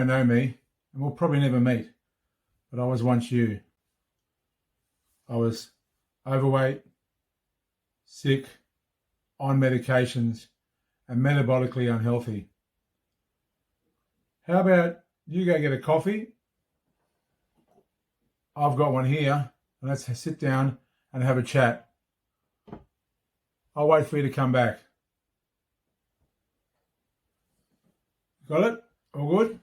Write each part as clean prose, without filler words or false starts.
don't know me, and we'll probably never meet, but I was once you. I was overweight, sick, on medications, and metabolically unhealthy. How about you go get a coffee? I've got one here, and let's sit down and have a chat. I'll wait for you to come back. Got it? All good?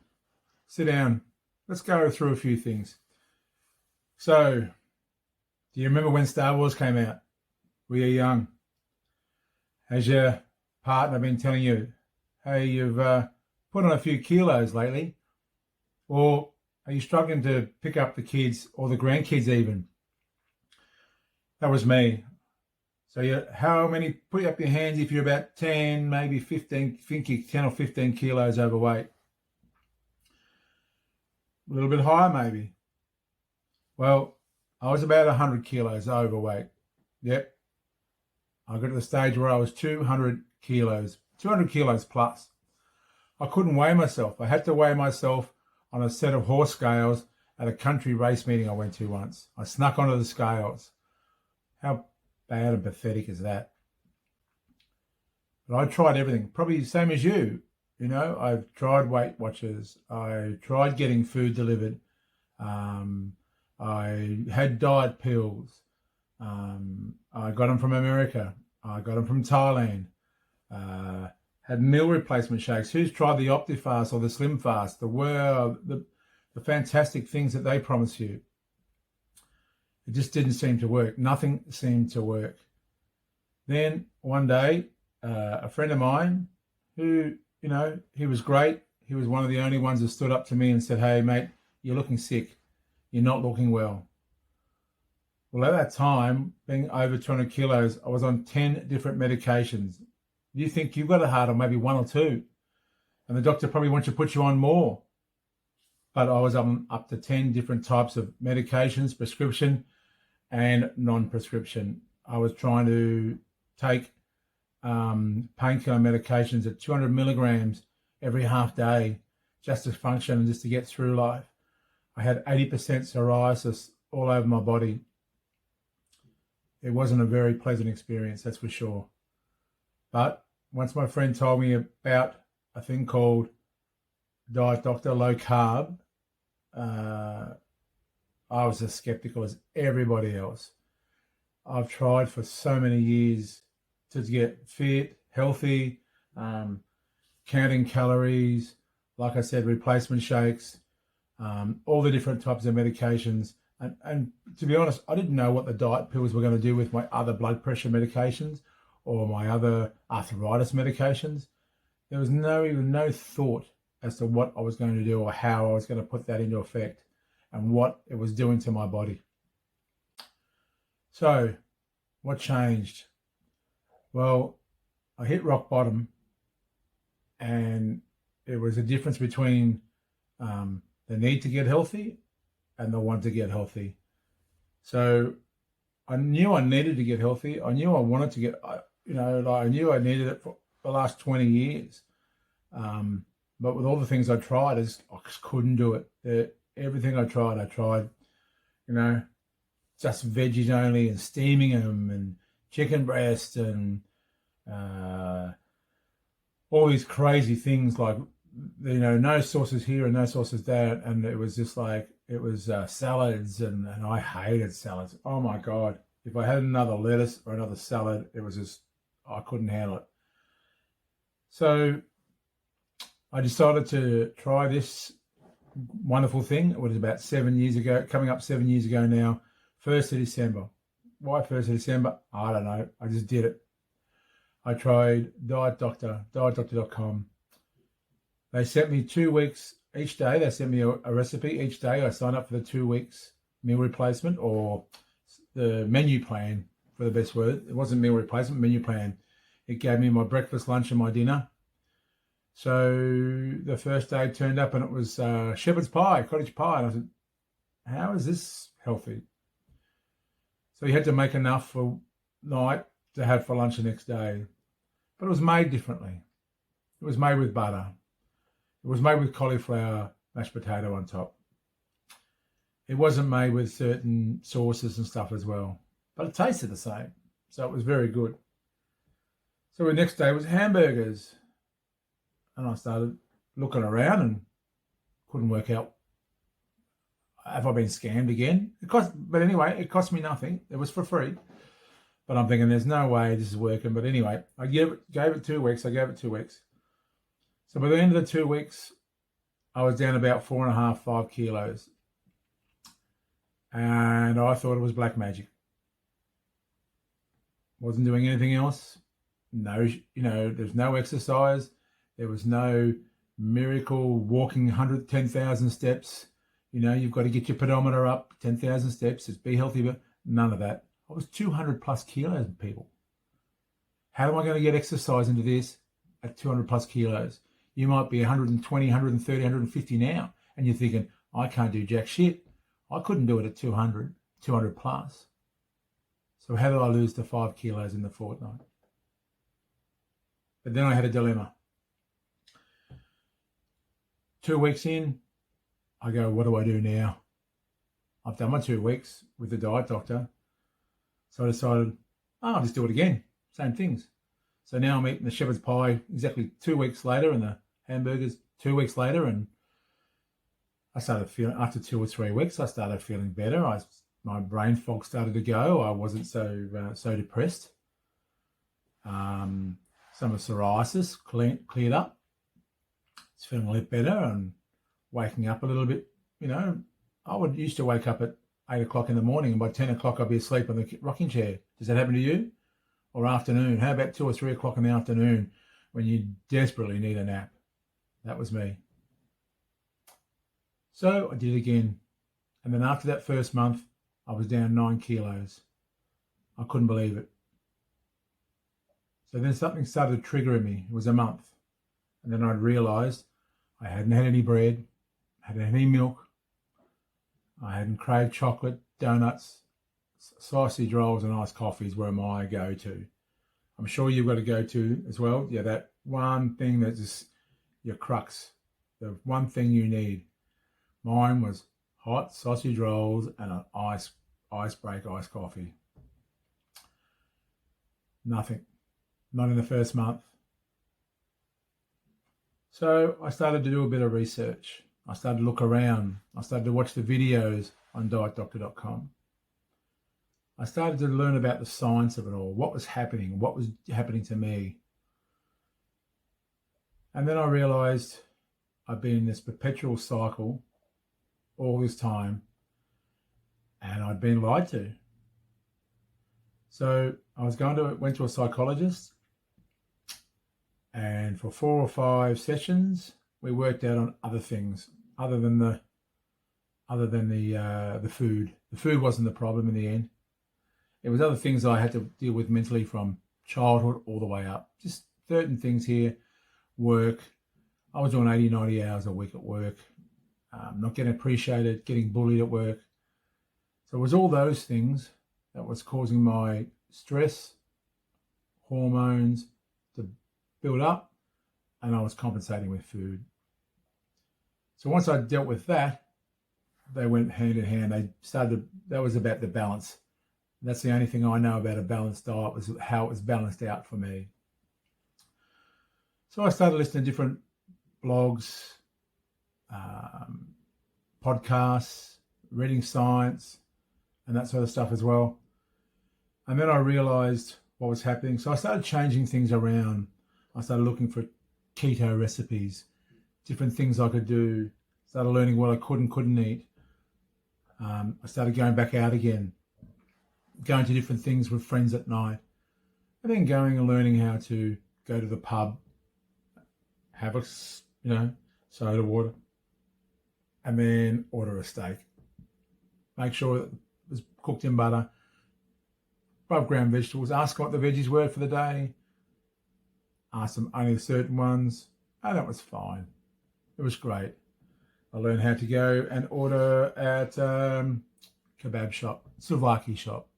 Sit down. Let's go through a few things. So, do you remember when Star Wars came out? Were you young? Has your partner been telling you, hey, you've put on a few kilos lately? Or are you struggling to pick up the kids or the grandkids even? That was me. So how many, put up your hands if you're about 10, maybe 15, think you're 10 or 15 kilos overweight. A little bit higher maybe. Well, I was about 100 kilos overweight. Yep. I got to the stage where I was 200 kilos plus. I couldn't weigh myself. I had to weigh myself on a set of horse scales at a country race meeting I went to once. I snuck onto the scales. How bad and pathetic is that? But I tried everything, probably the same as you. You know, I've tried Weight Watchers. I tried getting food delivered. I had diet pills. I got them from America. I got them from Thailand. Had meal replacement shakes. Who's tried the OptiFast or the Slim Fast? The fantastic things that they promise you. It just didn't seem to work. Nothing seemed to work. Then one day, a friend of mine who, you know, he was great. He was one of the only ones that stood up to me and said, hey, mate, you're looking sick. You're not looking well. Well, at that time, being over 200 kilos, I was on 10 different medications. You think you've got a heart on maybe one or two, and the doctor probably wants to put you on more. But I was on up to 10 different types of medications, prescription and non-prescription. I was trying to take painkiller medications at 200 milligrams every half day just to function and just to get through life. I had 80% psoriasis all over my body. It wasn't a very pleasant experience, that's for sure. But once my friend told me about a thing called Diet Doctor Low Carb, I was as skeptical as everybody else. I've tried for so many years to get fit, healthy, counting calories, like I said, replacement shakes, all the different types of medications. And to be honest, I didn't know what the diet pills were going to do with my other blood pressure medications or my other arthritis medications. There was even no thought as to what I was going to do or how I was going to put that into effect and what it was doing to my body. So what changed? Well, I hit rock bottom, and it was a difference between the need to get healthy and the want to get healthy. So I knew I needed to get healthy. I knew I wanted to get, I knew I needed it for the last 20 years. But with all the things I tried, I just couldn't do it. Everything I tried, just veggies only and steaming them and chicken breast and all these crazy things like, no sauces here and no sauces there. And it was just like, it was salads and I hated salads. Oh my God. If I had another lettuce or another salad, it was just, I couldn't handle it. So I decided to try this wonderful thing. It was about 7 years ago, coming up 7 years ago now, 1st of December. Why 1st of December? I don't know. I just did it. I tried Diet Doctor, dietdoctor.com. They sent me 2 weeks each day. They sent me a recipe each day. I signed up for the 2 weeks meal replacement or the menu plan, for the best word. It wasn't meal replacement, menu plan. It gave me my breakfast, lunch, and my dinner. So the first day turned up and it was shepherd's pie, cottage pie. And I said, how is this healthy? So you had to make enough for night to have for lunch the next day. But it was made differently. It was made with butter. It was made with cauliflower mashed potato on top. It wasn't made with certain sauces and stuff as well, but it tasted the same. So it was very good. So the next day was hamburgers. And I started looking around and couldn't work out, have I been scammed again? But anyway, it cost me nothing. It was for free. But I'm thinking there's no way this is working. But anyway, I gave it 2 weeks. So by the end of the 2 weeks, I was down about 4.5, 5 kilos. And I thought it was black magic. Wasn't doing anything else. No, there's no exercise. There was no miracle walking 10,000 steps. You've got to get your pedometer up, 10,000 steps. It's be healthy, but none of that. I was 200 plus kilos, people. How am I going to get exercise into this at 200 plus kilos? You might be 120, 130, 150 now. And you're thinking, I can't do jack shit. I couldn't do it at 200 plus. So how did I lose the 5 kilos in the fortnight? But then I had a dilemma. 2 weeks in, I go, what do I do now? I've done my 2 weeks with the diet doctor. So I decided, I'll just do it again. Same things. So now I'm eating the shepherd's pie exactly 2 weeks later and the hamburgers 2 weeks later. And I started feeling, after 2 or 3 weeks, I started feeling better. My brain fog started to go. I wasn't so depressed. Some of psoriasis cleared up. It's feeling a little better and waking up a little bit. I used to wake up at 8 o'clock in the morning and by 10 o'clock I'd be asleep on the rocking chair. Does that happen to you? Or afternoon? How about 2 or 3 o'clock in the afternoon when you desperately need a nap? That was me. So I did it again. And then after that first month, I was down 9 kilos. I couldn't believe it. So then something started triggering me. It was a month. And then I realised I hadn't had any bread, hadn't had any milk. I hadn't craved chocolate, donuts, sausage rolls and iced coffees were my go-to. I'm sure you've got a go-to as well. Yeah, that one thing that's just your crux, the one thing you need. Mine was hot sausage rolls and an iced coffee. Nothing. Not in the first month. So I started to do a bit of research. I started to look around. I started to watch the videos on dietdoctor.com. I started to learn about the science of it all, what was happening to me. And then I realized I've been in this perpetual cycle all this time and I'd been lied to. So I went to a psychologist, and for 4 or 5 sessions, we worked out on other things other than the food. The food wasn't the problem in the end. It was other things I had to deal with mentally from childhood all the way up. Just certain things here. Work. I was doing 80, 90 hours a week at work. Not getting appreciated, getting bullied at work. So it was all those things that was causing my stress, hormones to build up, and I was compensating with food. So once I dealt with that, they went hand in hand. That was about the balance. That's the only thing I know about a balanced diet, was how it was balanced out for me. So I started listening to different blogs, podcasts, reading science, and that sort of stuff as well. And then I realized what was happening. So I started changing things around. I started looking for keto recipes, different things I could do. Started learning what I could and couldn't eat. I started going back out again, going to different things with friends at night, and then going and learning how to go to the pub, have a soda water, and then order a steak. Make sure that it was cooked in butter, above ground vegetables. Ask what the veggies were for the day. Ask them only certain ones. And that was fine. It was great. I learned how to go and order at kebab shop, souvlaki shop.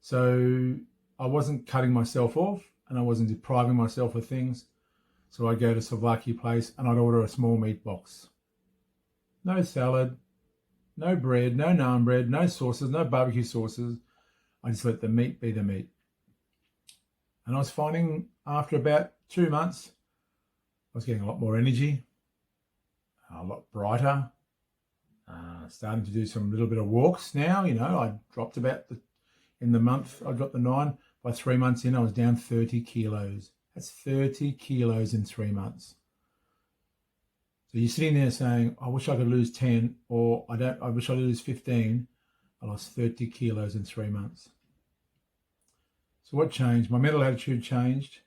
So I wasn't cutting myself off and I wasn't depriving myself of things. So I'd go to souvlaki place and I'd order a small meat box. no salad, no bread, no naan bread, no sauces, no barbecue sauces. I just let the meat be the meat. And I was finding after about 2 months, I was getting a lot more energy, a lot brighter, starting to do some little bit of walks now. I dropped in the month, I dropped the 9. By 3 months in, I was down 30 kilos. That's 30 kilos in 3 months. So you're sitting there saying, I wish I could lose 10, or I wish I could lose 15. I lost 30 kilos in 3 months. So what changed? My mental attitude changed.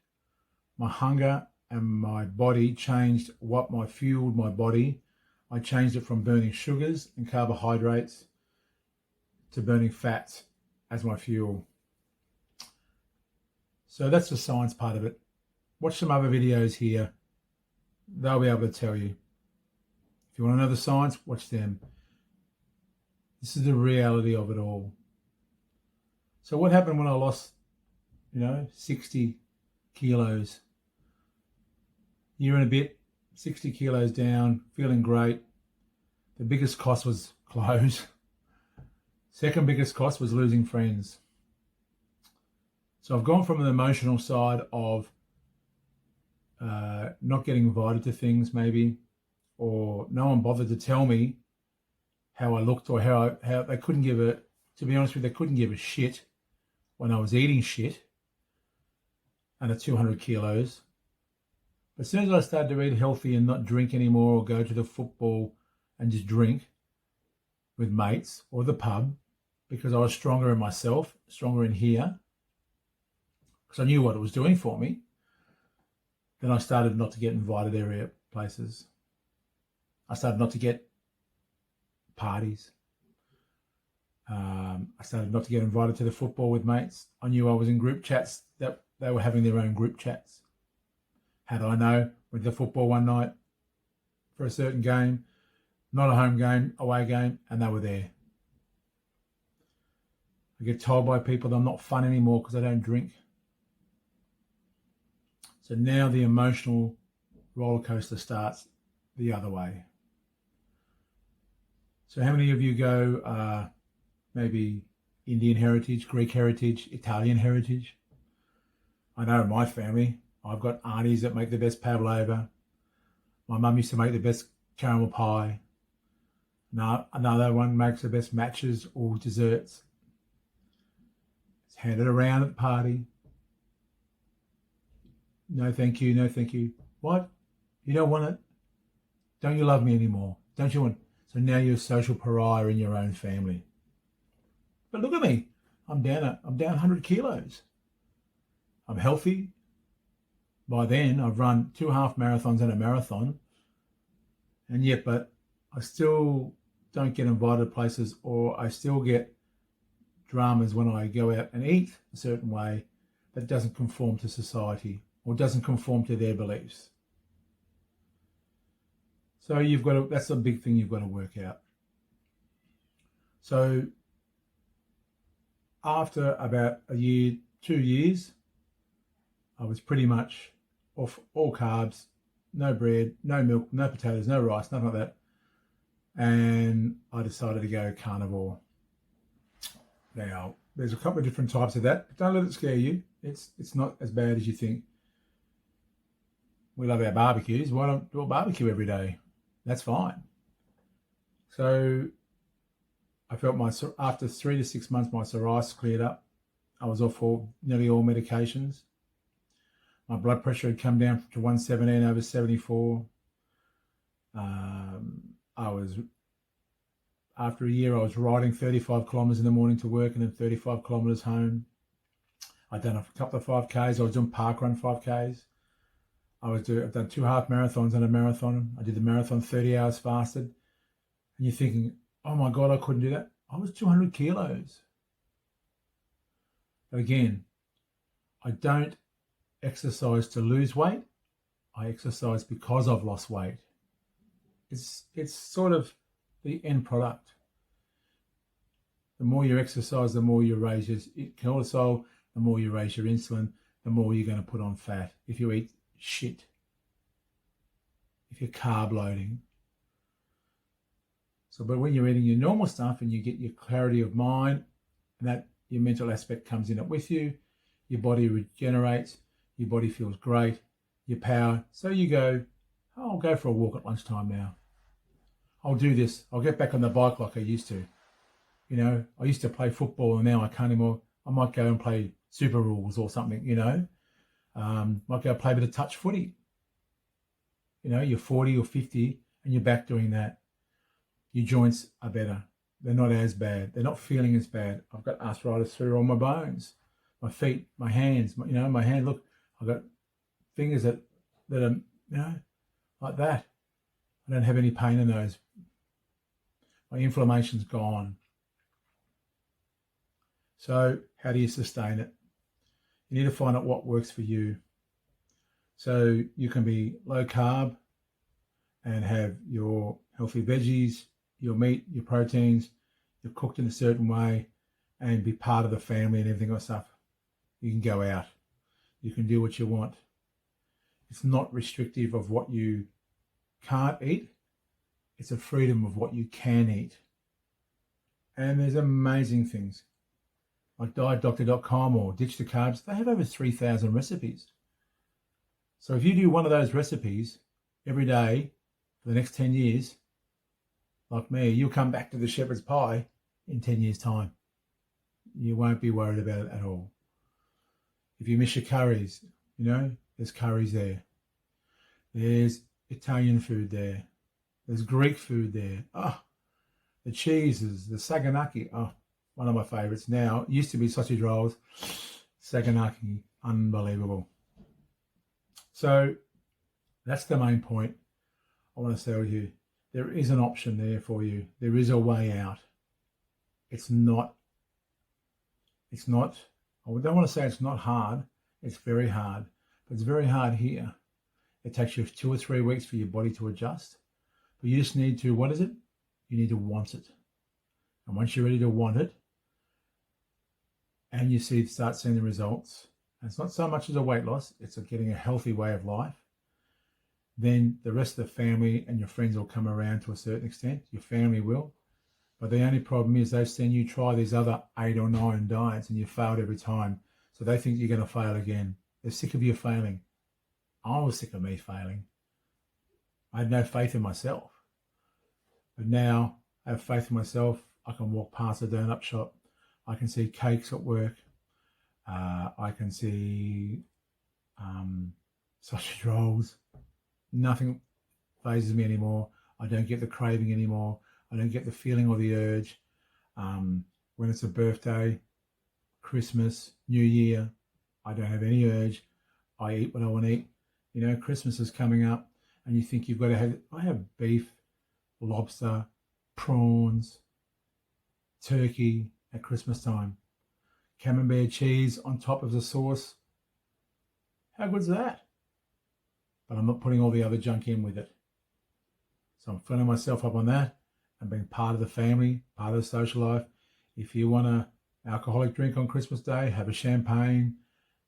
My hunger and my body changed what fueled my body. I changed it from burning sugars and carbohydrates to burning fats as my fuel. So that's the science part of it. Watch some other videos here. They'll be able to tell you. If you want to know the science, watch them. This is the reality of it all. So what happened when I lost, 60 kilos? Year and a bit, 60 kilos down, feeling great. The biggest cost was clothes. Second biggest cost was losing friends. So I've gone from an emotional side of not getting invited to things maybe, or no one bothered to tell me how I looked, or how they couldn't give to be honest with you, they couldn't give a shit when I was eating shit and at 200 kilos. But as soon as I started to eat healthy and not drink anymore, or go to the football and just drink with mates or the pub, because I was stronger in myself, stronger in here, because I knew what it was doing for me, then I started not to get invited area places. I started not to get parties. I started not to get invited to the football with mates. I knew I was in group chats that they were having their own group chats. Had I know, went to football one night for a certain game, not a home game, away game, and they were there. I get told by people that I'm not fun anymore because I don't drink. So now the emotional roller coaster starts the other way. So how many of you go maybe Indian heritage, Greek heritage, Italian heritage? I know in my family, I've got aunties that make the best pavlova. My mum used to make the best caramel pie. Now another one makes the best matches or desserts. It's handed around at the party. No, thank you. No, thank you. What? You don't want it? Don't you love me anymore? Don't you want? So now you're a social pariah in your own family. But look at me. I'm down 100 kilos. I'm healthy. By then, I've run 2 half marathons and a marathon. And yet, but I still don't get invited to places, or I still get dramas when I go out and eat a certain way that doesn't conform to society or doesn't conform to their beliefs. So that's a big thing you've got to work out. So after about a year, 2 years, I was pretty much off all carbs, no bread, no milk, no potatoes, no rice, nothing like that. And I decided to go carnivore. Now, there's a couple of different types of that, but don't let it scare you. It's not as bad as you think. We love our barbecues. Why don't do a barbecue every day? That's fine. So I felt after 3 to 6 months, my psoriasis cleared up. I was off nearly all medications. My blood pressure had come down to 117 over 74. After a year, I was riding 35 kilometres in the morning to work and then 35 kilometres home. I'd done a couple of 5Ks. I was doing parkrun 5Ks. I've done 2 half marathons and a marathon. I did the marathon 30 hours fasted. And you're thinking, oh my God, I couldn't do that. I was 200 kilos. But again, I don't exercise to lose weight. I exercise because I've lost weight. It's sort of the end product. The more you exercise, the more you raise your cortisol, the more you raise your insulin, the more you're going to put on fat. If you eat shit, if you're carb loading. So, but when you're eating your normal stuff and you get your clarity of mind, and that your mental aspect comes in it with you, your body regenerates, your body feels great, your power. So you go, oh, I'll go for a walk at lunchtime now. I'll do this. I'll get back on the bike like I used to. You know, I used to play football and now I can't anymore. I might go and play Super Rules or something, you know. Might go play a bit of touch footy. You know, you're 40 or 50 and you're back doing that. Your joints are better. They're not as bad. They're not feeling as bad. I've got arthritis through all my bones, my feet, my hands. My hand. Look, I've got fingers that are, like that. I don't have any pain in those. My inflammation's gone. So how do you sustain it? You need to find out what works for you. So you can be low carb and have your healthy veggies, your meat, your proteins, you're cooked in a certain way, and be part of the family and everything else stuff. You can go out. You can do what you want. It's not restrictive of what you can't eat. It's a freedom of what you can eat. And there's amazing things like dietdoctor.com or Ditch the Carbs. They have over 3,000 recipes. So if you do one of those recipes every day for the next 10 years, like me, you'll come back to the shepherd's pie in 10 years' time. You won't be worried about it at all. If you miss your curries, there's curries there. There's Italian food there. There's Greek food there. The cheeses, the saganaki. One of my favorites now. It used to be sausage rolls. Saganaki, unbelievable. So that's the main point I want to tell you. There is an option there for you. There is a way out. It's not, I don't want to say it's not hard. It's very hard. But it's very hard here. It takes you 2 or 3 weeks for your body to adjust. But you just need to, what is it? You need to want it. And once you're ready to want it, and you start seeing the results, and it's not so much as a weight loss, it's getting a healthy way of life, then the rest of the family and your friends will come around to a certain extent. Your family will. But the only problem is they've seen you try these other 8 or 9 diets and you failed every time. So they think you're going to fail again. They're sick of you failing. I was sick of me failing. I had no faith in myself. But now I have faith in myself. I can walk past a donut shop. I can see cakes at work. I can see sausage rolls. Nothing phases me anymore. I don't get the craving anymore. I don't get the feeling or the urge. When it's a birthday, Christmas, New Year, I don't have any urge. I eat what I want to eat. Christmas is coming up and you think you've got to have, I have beef, lobster, prawns, turkey at Christmas time. Camembert cheese on top of the sauce. How good's that? But I'm not putting all the other junk in with it. So I'm filling myself up on that and being part of the family, part of the social life. If you want an alcoholic drink on Christmas Day, have a champagne,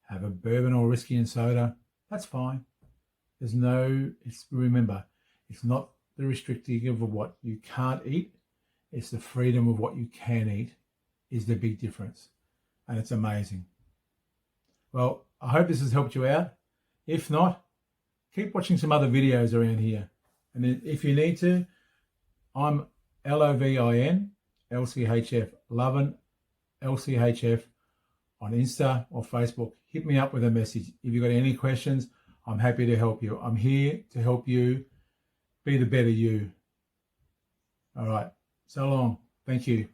have a bourbon or whiskey and soda, that's fine. Remember, it's not the restricting of what you can't eat. It's the freedom of what you can eat is the big difference. And it's amazing. Well, I hope this has helped you out. If not, keep watching some other videos around here. And then if you need to, I'm LovinLCHF, LovinLCHF on Insta or Facebook. Hit me up with a message. If you've got any questions, I'm happy to help you. I'm here to help you be the better you. All right. So long. Thank you.